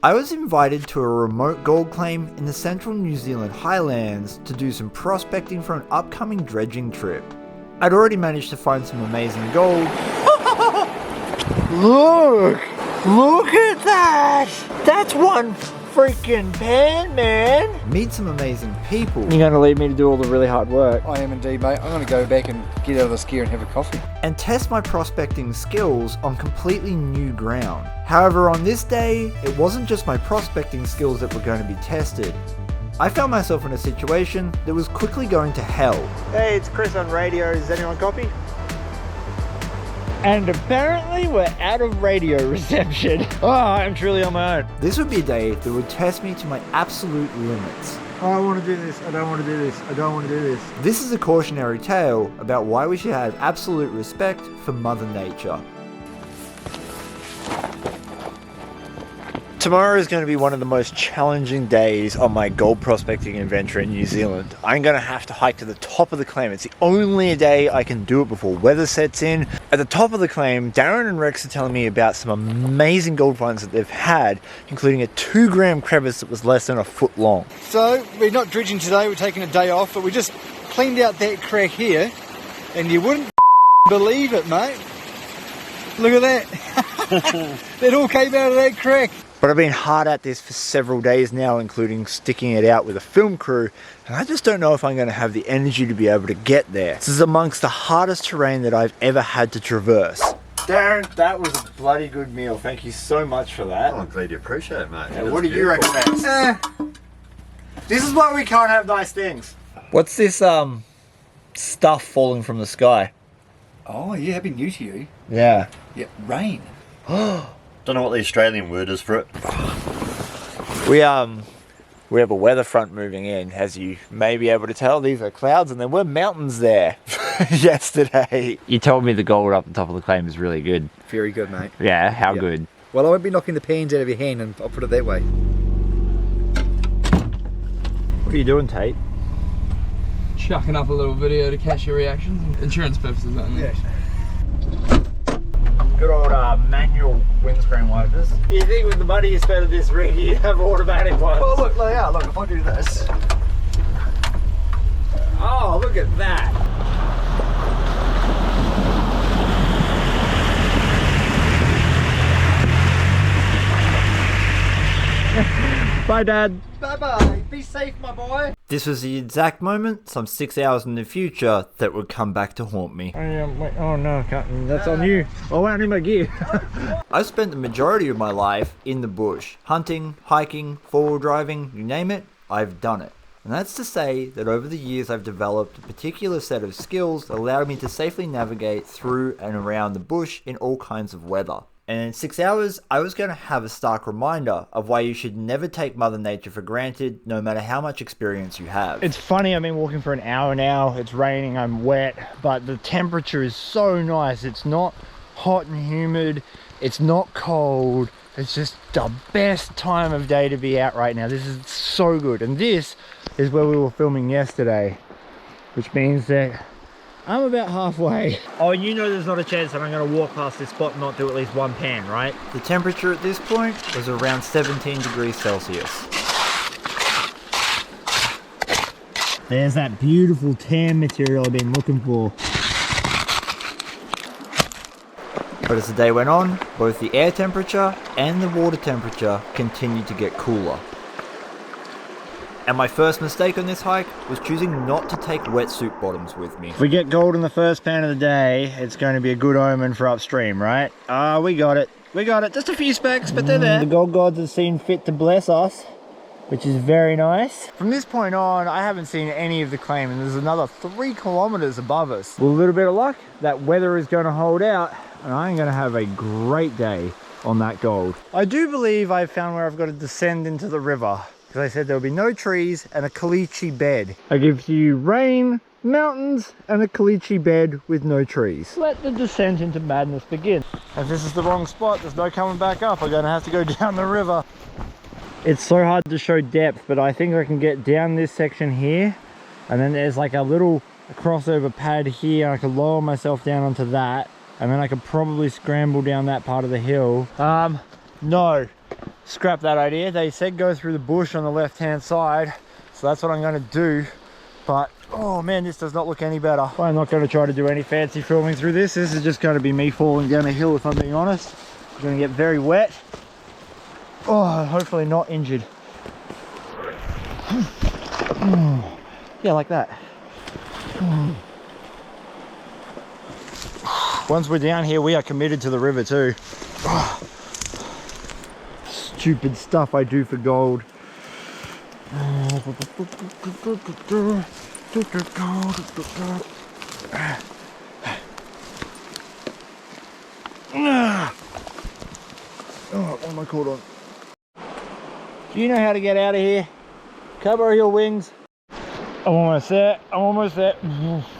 I was invited to a remote gold claim in the central New Zealand highlands to do some prospecting for an upcoming dredging trip. I'd already managed to find some amazing gold. Look at that! That's one freaking pan, man! Meet some amazing people. You're gonna leave me to do all the really hard work? I am indeed, mate. I'm gonna go back and get out of this gear and have a coffee. And test my prospecting skills on completely new ground. However, on this day, it wasn't just my prospecting skills that were going to be tested. I found myself in a situation that was quickly going to hell. Hey, it's Chris on radio. Does anyone copy? And apparently we're out of radio reception. Oh, I'm truly on my own. This would be a day that would test me to my absolute limits. Oh, I want to do this. I don't want to do this. I don't want to do this. This is a cautionary tale about why we should have absolute respect for Mother Nature. Tomorrow is going to be one of the most challenging days on my gold prospecting adventure in New Zealand. I'm going to have to hike to the top of the claim. It's the only day I can do it before weather sets in. At the top of the claim, Darren and Rex are telling me about some amazing gold finds that they've had, including a 2-gram crevice that was less than a foot long. So, we're not dredging today, we're taking a day off, but we just cleaned out that crack here, and you wouldn't believe it, mate. Look at that. It all came out of that crack. But I've been hard at this for several days now, including sticking it out with a film crew, and I just don't know if I'm going to have the energy to be able to get there. This is amongst the hardest terrain that I've ever had to traverse. Darren, that was a bloody good meal. Thank you so much for that. Oh, I'm glad you appreciate it, mate. Yeah, what do you reckon, Max? This is why we can't have nice things. What's this stuff falling from the sky? Oh, yeah, that'd be new to you. Yeah. Yeah, rain. Don't know what the Australian word is for it. We have a weather front moving in, as you may be able to tell. These are clouds and there were mountains there yesterday. You told me the gold up the top of the claim is really good. Very good, mate. Yeah, how good? Well, I won't be knocking the pans out of your hand, and I'll put it that way. What are you doing, Tate? Chucking up a little video to catch your reactions. Insurance purposes only. Yeah. Good old manual windscreen wipers. You think with the money you spent on this rig, you'd have automatic ones? Well, look, they are. Look, if I do this. Oh, look at that. Bye, Dad. Bye-bye. Be safe, my boy. This was the exact moment, some 6 hours in the future, that would come back to haunt me. Wait, oh no, that's on you. Oh, I need my gear. I've spent the majority of my life in the bush. Hunting, hiking, four-wheel driving, you name it, I've done it. And that's to say that over the years I've developed a particular set of skills that allowed me to safely navigate through and around the bush in all kinds of weather. And in 6 hours, I was going to have a stark reminder of why you should never take Mother Nature for granted, no matter how much experience you have. It's funny, I've been walking for an hour now, it's raining, I'm wet, but the temperature is so nice. It's not hot and humid, it's not cold, it's just the best time of day to be out right now. This is so good. And this is where we were filming yesterday, which means that I'm about halfway. Oh, and you know there's not a chance that I'm going to walk past this spot and not do at least one pan, right? The temperature at this point was around 17 degrees Celsius. There's that beautiful tan material I've been looking for. But as the day went on, both the air temperature and the water temperature continued to get cooler. And my first mistake on this hike was choosing not to take wetsuit bottoms with me. If we get gold in the first pan of the day, it's going to be a good omen for upstream, right? Ah, we got it. We got it. Just a few specks, but they're there. The gold gods have seen fit to bless us, which is very nice. From this point on, I haven't seen any of the claim, and there's another 3 kilometers above us. With a little bit of luck, that weather is going to hold out, and I'm going to have a great day on that gold. I do believe I've found where I've got to descend into the river, because I said there'll be no trees and a caliche bed. I give you rain, mountains, and a caliche bed with no trees. Let the descent into madness begin. If this is the wrong spot, there's no coming back up. I'm gonna have to go down the river. It's so hard to show depth, but I think I can get down this section here, and then there's like a little crossover pad here. I can lower myself down onto that, and then I could probably scramble down that part of the hill. No. scrap that idea. They said go through the bush on the left-hand side, so that's what I'm going to do. But oh man, this does not look any better. I'm not going to try to do any fancy filming through this. This is just going to be me falling down a hill, if I'm being honest. I'm going to get very wet. Oh, hopefully not injured. Yeah, like that. Once we're down here, we are committed to the river too. Stupid stuff I do for gold. Oh, what am I caught on? Do you know how to get out of here? Cover your wings. I'm almost there. I'm almost there.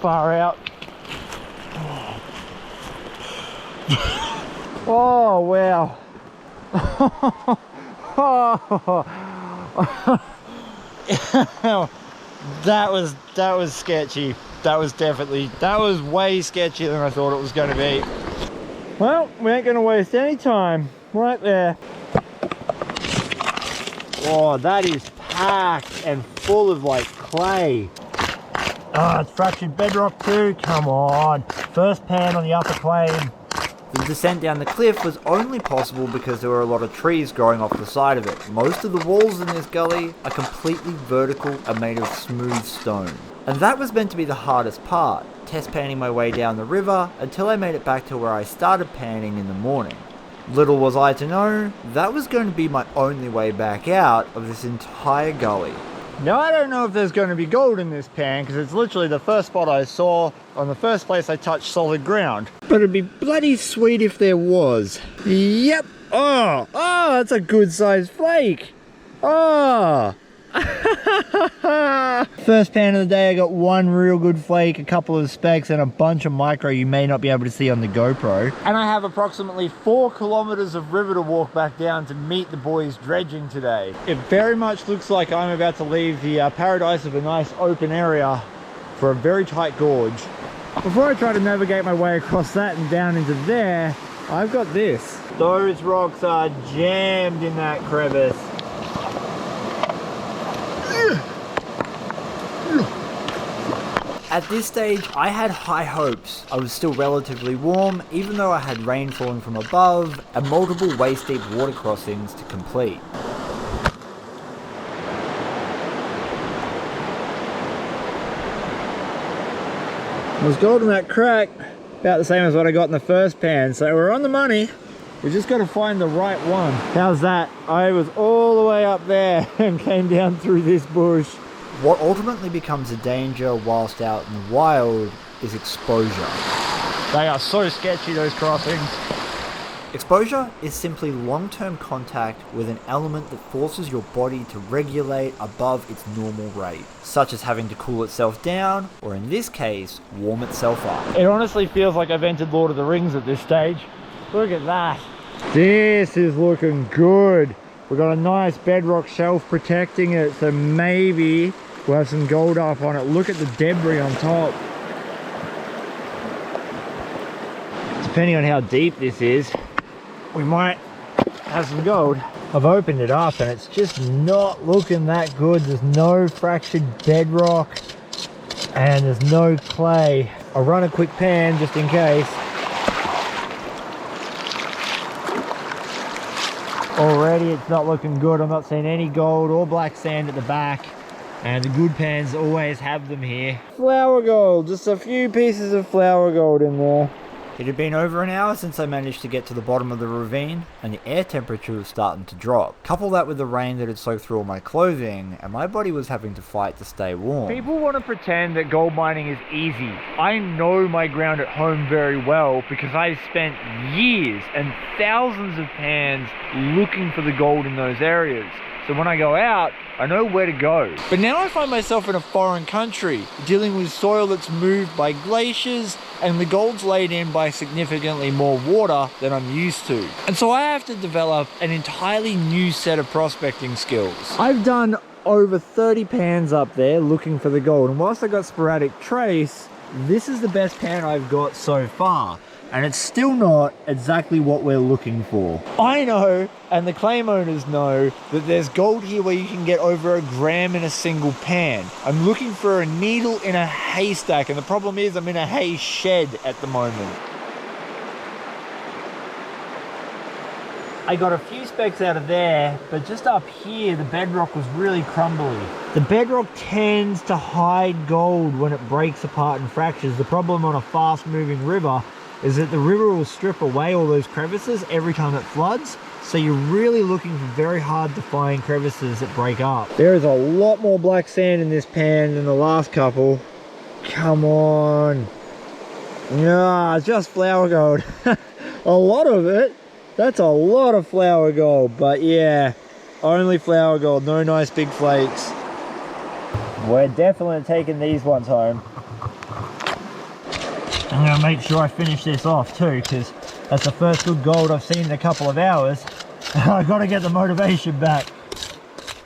Far out. Oh wow. that was sketchy. That was way sketchier than I thought it was going to be. Well, we ain't going to waste any time. Right there. Oh, that is packed and full of like clay. Oh, it's fractured bedrock too. Come on. First pan on the upper claim. The descent down the cliff was only possible because there were a lot of trees growing off the side of it. Most of the walls in this gully are completely vertical and made of smooth stone. And that was meant to be the hardest part, test panning my way down the river until I made it back to where I started panning in the morning. Little was I to know, that was going to be my only way back out of this entire gully. Now I don't know if there's going to be gold in this pan because it's literally the first spot I saw on the first place I touched solid ground. But it'd be bloody sweet if there was. Yep. Oh, that's a good sized flake. Oh. First pan of the day, I got one real good flake, a couple of specks, and a bunch of micro you may not be able to see on the GoPro. And I have approximately 4 kilometers of river to walk back down to meet the boys dredging today. It very much looks like I'm about to leave the paradise of a nice open area for a very tight gorge. Before I try to navigate my way across that and down into there, I've got this. Those rocks are jammed in that crevice. At this stage, I had high hopes. I was still relatively warm, even though I had rain falling from above and multiple waist-deep water crossings to complete. There's gold in that crack, about the same as what I got in the first pan, so we're on the money. We just got to find the right one. How's that? I was all the way up there and came down through this bush. What ultimately becomes a danger whilst out in the wild is exposure. They are so sketchy, those crossings. Exposure is simply long-term contact with an element that forces your body to regulate above its normal rate, such as having to cool itself down, or in this case, warm itself up. It honestly feels like I've entered Lord of the Rings at this stage. Look at that. This is looking good. We've got a nice bedrock shelf protecting it, so maybe we'll have some gold up on it. Look at the debris on top. Depending on how deep this is, we might have some gold. I've opened it up and it's just not looking that good. There's no fractured bedrock and there's no clay. I'll run a quick pan just in case. Already it's not looking good. I'm not seeing any gold or black sand at the back, and the good pans always have them here. Flour gold, just a few pieces of flour gold in there. It had been over an hour since I managed to get to the bottom of the ravine, and the air temperature was starting to drop. Couple that with the rain that had soaked through all my clothing, and my body was having to fight to stay warm. People want to pretend that gold mining is easy. I know my ground at home very well because I've spent years and thousands of pans looking for the gold in those areas. So when I go out, I know where to go. But now I find myself in a foreign country, dealing with soil that's moved by glaciers, and the gold's laid in by significantly more water than I'm used to. And so I have to develop an entirely new set of prospecting skills. I've done over 30 pans up there looking for the gold, and whilst I got sporadic trace, this is the best pan I've got so far. and it's still not exactly what we're looking for. I know, and the claim owners know, that there's gold here where you can get over a gram in a single pan. I'm looking for a needle in a haystack, and the problem is I'm in a hay shed at the moment. I got a few specks out of there, but just up here the bedrock was really crumbly. The bedrock tends to hide gold when it breaks apart and fractures. The problem on a fast moving river is that the river will strip away all those crevices every time it floods, so you're really looking for very hard to find crevices that break up. There is a lot more black sand in this pan than the last couple. Come on. Yeah, just flour gold. A lot of it. That's a lot of flour gold, but yeah, only flour gold, no nice big flakes. We're definitely taking these ones home. I'm gonna make sure I finish this off too, because that's the first good gold I've seen in a couple of hours. I gotta get the motivation back.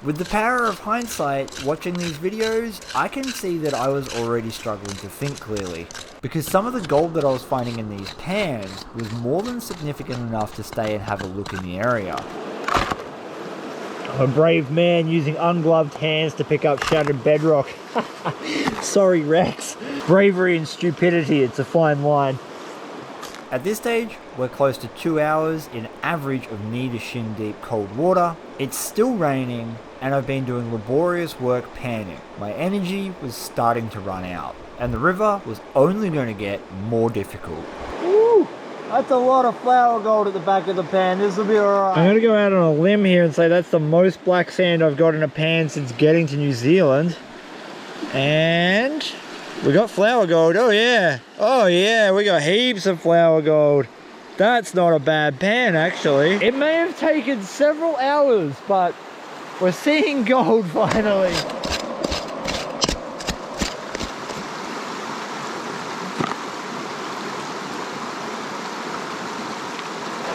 With the power of hindsight, watching these videos, I can see that I was already struggling to think clearly. Because some of the gold that I was finding in these pans was more than significant enough to stay and have a look in the area. I'm a brave man using ungloved hands to pick up shattered bedrock. Sorry, Rex. Bravery and stupidity, it's a fine line. At this stage, we're close to 2 hours in average of knee to shin deep cold water. It's still raining, and I've been doing laborious work panning. My energy was starting to run out, and the river was only going to get more difficult. Woo! That's a lot of flour gold at the back of the pan. This will be alright. I'm going to go out on a limb here and say that's the most black sand I've got in a pan since getting to New Zealand. And we got flour gold. Oh yeah. Oh yeah, we got heaps of flour gold. That's not a bad pan, actually. It may have taken several hours, but we're seeing gold finally.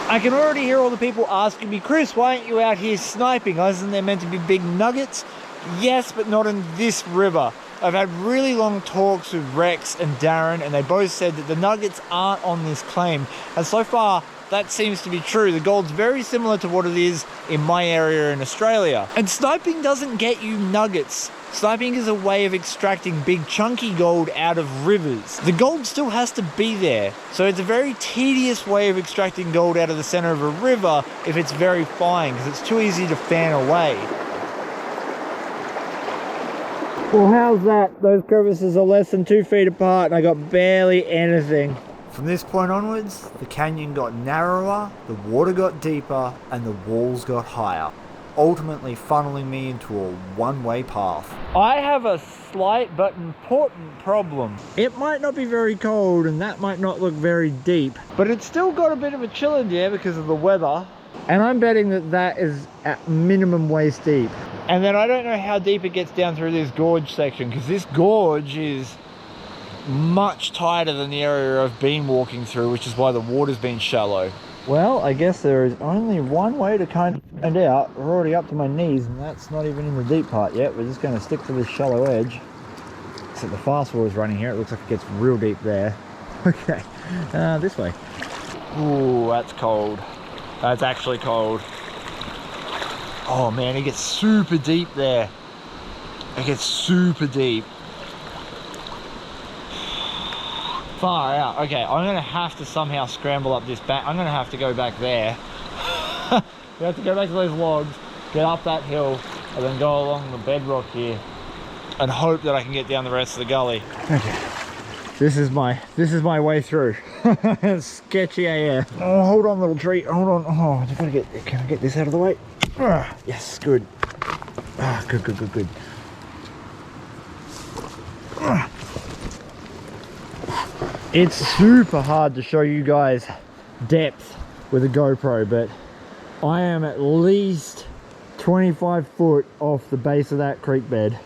I can already hear all the people asking me, Chris, why aren't you out here sniping? Isn't there meant to be big nuggets? Yes, but not in this river. I've had really long talks with Rex and Darren, and they both said that the nuggets aren't on this claim. And so far, that seems to be true. The gold's very similar to what it is in my area in Australia. And sniping doesn't get you nuggets. Sniping is a way of extracting big chunky gold out of rivers. The gold still has to be there. So it's a very tedious way of extracting gold out of the center of a river if it's very fine, because it's too easy to fan away. Well, how's that? Those crevices are less than 2 feet apart and I got barely anything. From this point onwards, the canyon got narrower, the water got deeper, and the walls got higher, ultimately funneling me into a one-way path. I have a slight but important problem. It might not be very cold and that might not look very deep, but it's still got a bit of a chill in there because of the weather. And I'm betting that that is at minimum waist deep. And then I don't know how deep it gets down through this gorge section, because this gorge is much tighter than the area I've been walking through, which is why the water's been shallow. Well, I guess there is only one way to kind of find out. We're already up to my knees, and that's not even in the deep part yet. We're just going to stick to this shallow edge. Except the fast water is running here. It looks like it gets real deep there. Okay, this way. Ooh, that's cold. That's actually cold. Oh man, it gets super deep there. It gets super deep. Far out. Okay, I'm gonna have to somehow scramble up this back. I'm gonna have to go back there. We have to go back to those logs, get up that hill, and then go along the bedrock here and hope that I can get down the rest of the gully. Okay. This is my way through. Sketchy AF. Oh, hold on, little tree. Hold on. Oh, can I get this out of the way? Yes, good. Good. It's super hard to show you guys depth with a GoPro, but I am at least 25 foot off the base of that creek bed.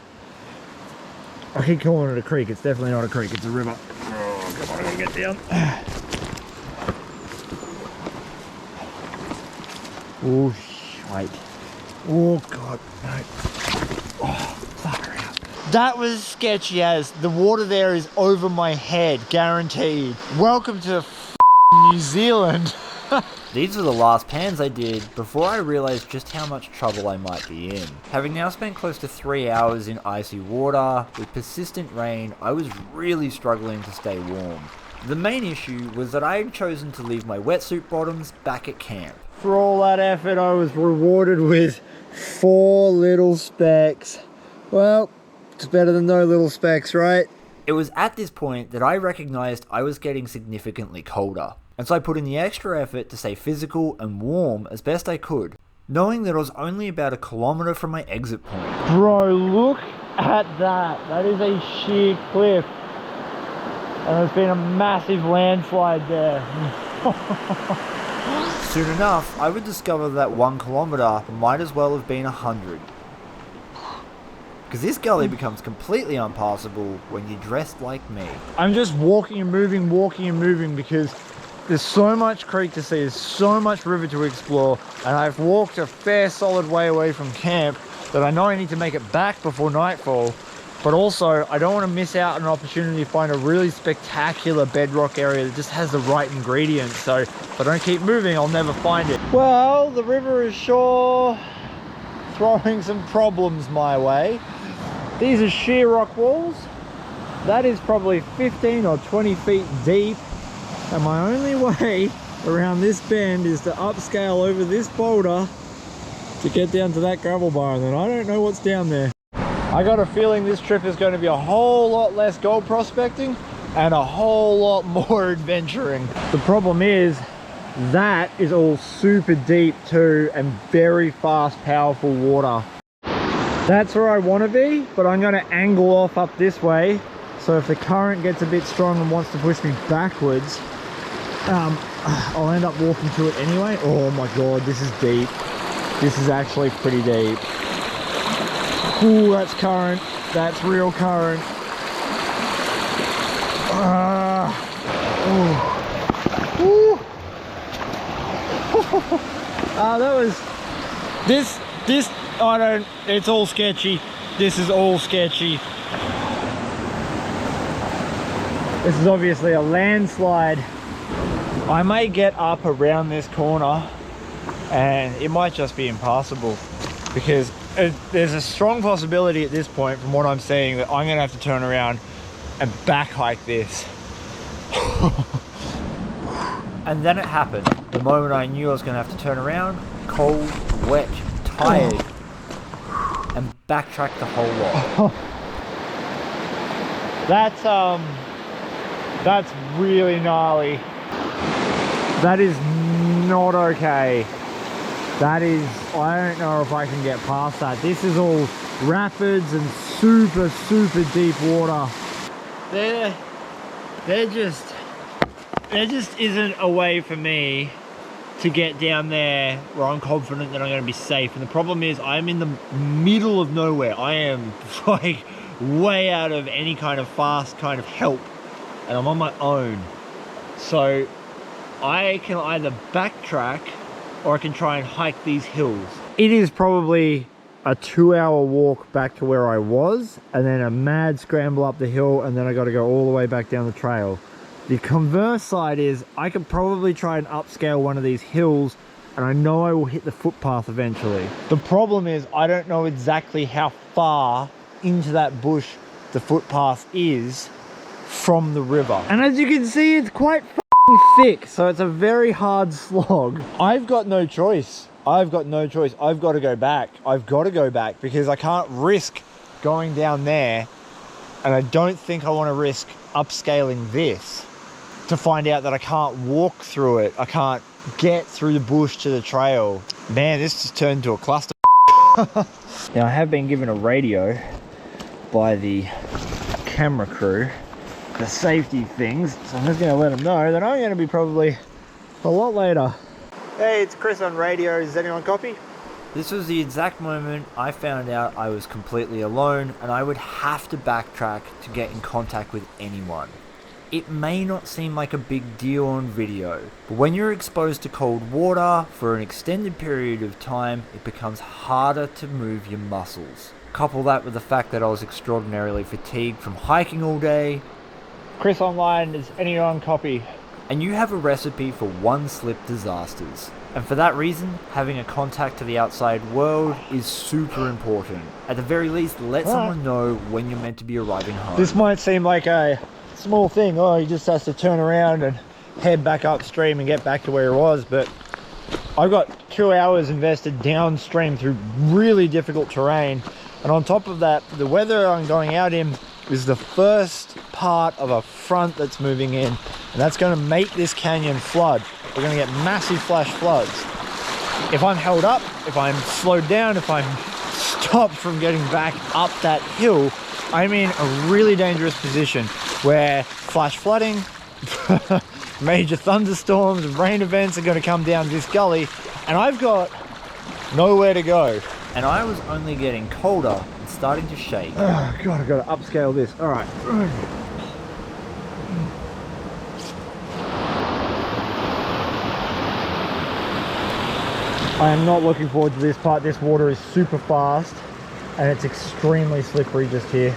I keep calling it a creek. It's definitely not a creek. It's a river. Oh, come on, I gotta get down. Oh, wait. Oh, God. No. Oh, far out. That was sketchy as. The water there is over my head, guaranteed. Welcome to New Zealand. These were the last pans I did before I realized just how much trouble I might be in. Having now spent close to 3 hours in icy water, with persistent rain, I was really struggling to stay warm. The main issue was that I had chosen to leave my wetsuit bottoms back at camp. For all that effort, I was rewarded with 4 little specks. Well, it's better than no little specks, right? It was at this point that I recognized I was getting significantly colder, and so I put in the extra effort to stay physical and warm as best I could, knowing that I was only about 1 kilometer from my exit point. Bro, look at that. That is a sheer cliff. And there's been a massive landslide there. Soon enough, I would discover that 1 kilometer might as well have been 100. Because this gully becomes completely impassable when you're dressed like me. I'm just walking and moving because there's so much creek to see, there's so much river to explore, and I've walked a fair solid way away from camp that I know I need to make it back before nightfall, but also I don't want to miss out on an opportunity to find a really spectacular bedrock area that just has the right ingredients. So if I don't keep moving, I'll never find it. Well, the river is sure throwing some problems my way. These are sheer rock walls. That is probably 15 or 20 feet deep. And my only way around this bend is to upscale over this boulder to get down to that gravel bar, and then I don't know what's down there. I got a feeling this trip is going to be a whole lot less gold prospecting and a whole lot more adventuring. The problem is that is all super deep too and very fast, powerful water. That's where I want to be, but I'm going to angle off up this way. So if the current gets a bit strong and wants to push me backwards, I'll end up walking to it anyway. Oh my god, this is deep. This is actually pretty deep. Ooh, that's current. That's real current. Ooh. That was... This, I don't... It's all sketchy. This is all sketchy. This is obviously a landslide. I may get up around this corner and it might just be impassable because there's a strong possibility at this point from what I'm seeing that I'm gonna have to turn around and back hike this. And then it happened. The moment I knew I was going to have to turn around, cold, wet, tired, and backtrack the whole lot. That's really gnarly. That is not okay. That is, I don't know if I can get past that. This is all rapids and super, super deep water. There just isn't a way for me to get down there where I'm confident that I'm going to be safe. And the problem is I'm in the middle of nowhere. I am like way out of any kind of fast kind of help, and I'm on my own. So I can either backtrack or I can try and hike these hills. It is probably a 2-hour walk back to where I was, and then a mad scramble up the hill, and then I got to go all the way back down the trail. The converse side is I could probably try and upscale one of these hills, and I know I will hit the footpath eventually. The problem is I don't know exactly how far into that bush the footpath is from the river. And as you can see, it's quite thick, so it's a very hard slog. I've got no choice. I've got to go back. I've got to go back because I can't risk going down there, and I don't think I want to risk upscaling this to find out that I can't walk through it. I can't get through the bush to the trail. Man, this just turned into a cluster. Now, I have been given a radio by the camera crew, the safety things, so I'm just going to let them know that I'm going to be probably a lot later. Hey, it's Chris on radio. Does anyone copy? This was the exact moment I found out I was completely alone and I would have to backtrack to get in contact with anyone. It may not seem like a big deal on video, but when you're exposed to cold water for an extended period of time, it becomes harder to move your muscles. Couple that with the fact that I was extraordinarily fatigued from hiking all day. Chris online, does anyone copy? and you have a recipe for one-slip disasters. And for that reason, having a contact to the outside world is super important. At the very least, let someone know when you're meant to be arriving home. This might seem like a small thing. Oh, he just has to turn around and head back upstream and get back to where he was, but I've got 2 hours invested downstream through really difficult terrain, and on top of that, the weather I'm going out in is the first part of a front that's moving in, and that's going to make this canyon flood. We're going to get massive flash floods. If I'm held up, if I'm slowed down, if I'm stopped from getting back up that hill, I'm in a really dangerous position where flash flooding, major thunderstorms and rain events are going to come down this gully, and I've got nowhere to go. And I was only getting colder and starting to shake. Oh God, I've got to upscale this. All right. I am not looking forward to this part. This water is super fast and it's extremely slippery just here.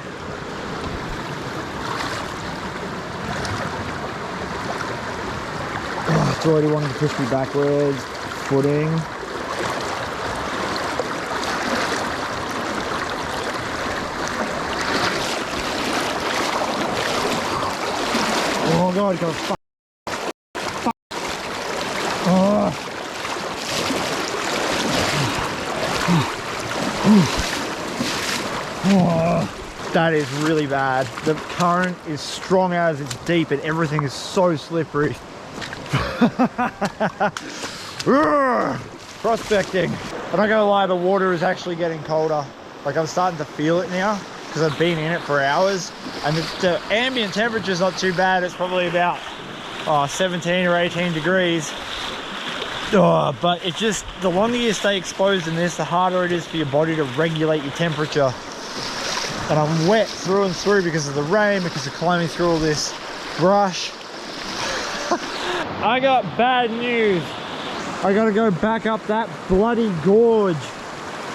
Oh, it's already wanting to push me backwards. Footing. Oh God, go fuck. Oh. Oh, that is really bad. The current is strong as it's deep and everything is so slippery. Prospecting. I'm not gonna lie, the water is actually getting colder. Like, I'm starting to feel it now because I've been in it for hours, and the ambient temperature is not too bad. It's probably about 17 or 18 degrees. Oh, but it just, the longer you stay exposed in this, the harder it is for your body to regulate your temperature. And I'm wet through and through because of the rain, because of climbing through all this brush. I got bad news. I gotta go back up that bloody gorge,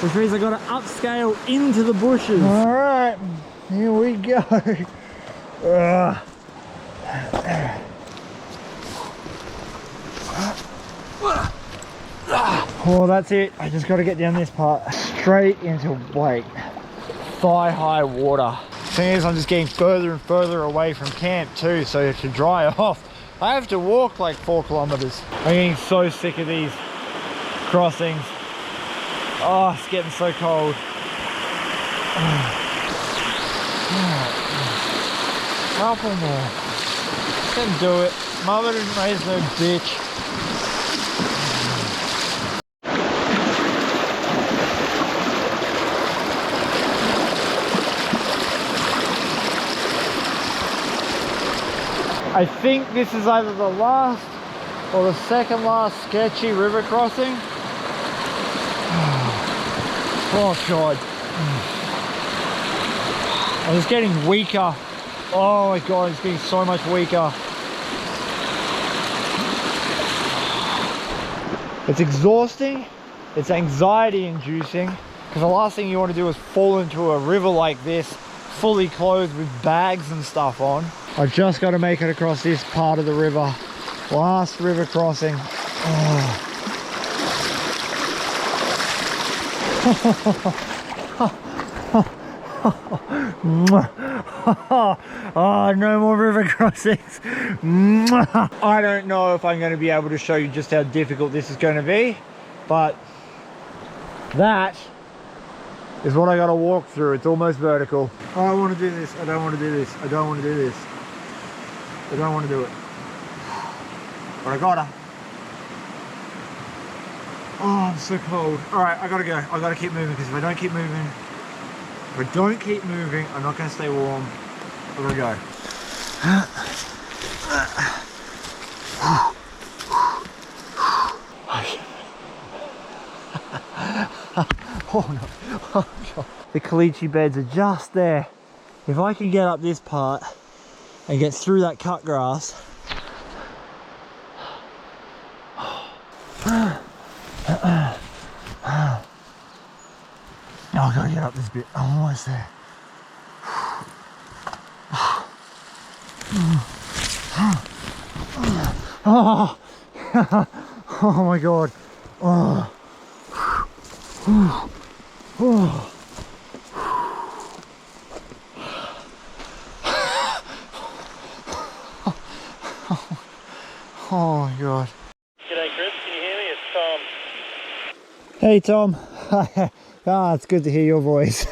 which means I gotta upscale into the bushes. All right, here we go. Oh, that's it. I just got to get down this part. Straight into, like, thigh-high water. Thing is, I'm just getting further and further away from camp too, so to dry off, I have to walk like 4 kilometers. I'm getting so sick of these crossings. Oh, it's getting so cold. Couple more. Can do it. Mother didn't raise no bitch. I think this is either the last or the second last sketchy river crossing. Oh God. I'm just getting weaker. Oh my God, it's getting so much weaker. It's exhausting, it's anxiety inducing, because the last thing you want to do is fall into a river like this, fully clothed with bags and stuff on. I just got to make it across this part of the river. Last river crossing. Oh. Oh, no more river crossings. I don't know if I'm going to be able to show you just how difficult this is going to be, but that is what I got to walk through. It's almost vertical. Oh, I want to do this. I don't want to do this. I don't want to do this. I don't want to do it. But I gotta. Oh, I'm so cold. Alright, I gotta go. I gotta keep moving, because if I don't keep moving, I'm not gonna stay warm. I gotta go. Oh no. Oh God. The caliche beds are just there. If I can get up this part and get through that cut grass. Oh, I gotta get up this bit. I'm almost there. Oh, oh my god. Oh. Oh. Oh my god. G'day Chris, can you hear me? It's Tom. Hey Tom. Ah, it's good to hear your voice.